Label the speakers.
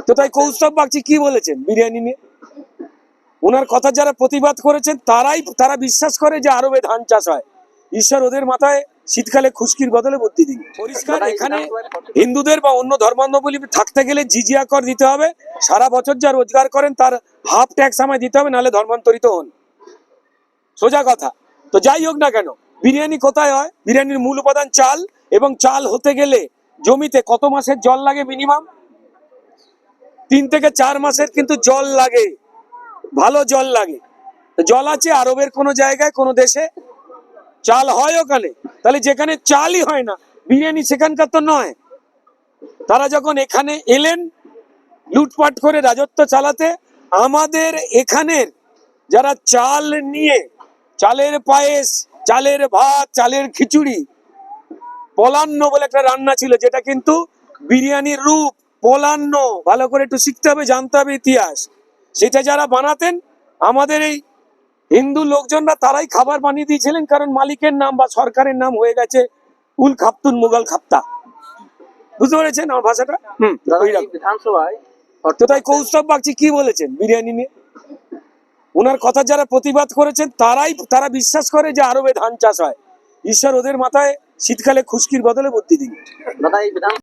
Speaker 1: তো তাই কৌস্তব বাগচি কি বলেছেন বিরিয়ানি নিয়ে? ওনার কথা যারা প্রতিবাদ করেছেন তারা বিশ্বাস করে যে আরবে ধান চাষ হয়। ঈশ্বর ওদের মাথায় শীতকালে খুশকির বদলে বুদ্ধি দিন। পরিষ্কার, এখানে হিন্দুদের বা অন্য ধর্মাবলম্বী থাকতে গেলে জিজিয়া কর দিতে হবে। সারা বছর যা রোজগার করেন তার হাফ ট্যাক্স আমায় দিতে হবে, নাহলে ধর্মান্তরিত হন। সোজা কথা। তো যাই হোক না কেন, বিরিয়ানি কোথায় হয়? বিরিয়ানির মূল উপাদান চাল, এবং চাল হতে গেলে জমিতে কত মাসের জল লাগে? মিনিমাম 3 থেকে 4 মাসের কিন্তু জল লাগে, ভালো জল লাগে। জল আছে আরবের কোন জায়গায় কোন দেশে? চাল হয় ওখানে। তাহলে যেখানে চালই হয় না, বিরিয়ানি সেখানকার তো নয়। তারা যখন এখানে এলেন লুটপাট করে রাজত্ব চালাতে, আমাদের এখানের যারা চাল নিয়ে, চালের পায়েস, চালের ভাত, চালের খিচুড়ি, পলান্ন বলে একটা রান্না ছিল, যেটা কিন্তু বিরিয়ানির রূপ। পলান্ন ভালো করে একটু শিখতে হবে, জানতে হবে ইতিহাস। সেটা যারা বানাতেন আমাদের এই হিন্দু লোকজনরা, তারাই খাবার বানিয়ে দিয়েছিলেন, কারণ মালিকের নাম বা সরকারের নাম হয়ে গেছে উল খাপতুন মুঘল খাপ্তা। বুঝতে পেরেছেন আমার ভাষাটা?
Speaker 2: বিধানসভায়
Speaker 1: তো তাই কৌস্তব বাগচি কি বলেছেন বিরিয়ানি নিয়ে? ওনার কথা যারা প্রতিবাদ করেছেন তারা বিশ্বাস করে যে আরবে ধান চাষ হয়। ঈশ্বর ওদের মাথায় শীতকালে খুশকির বদলে বুদ্ধি দিন।
Speaker 2: দাদা এই বিধান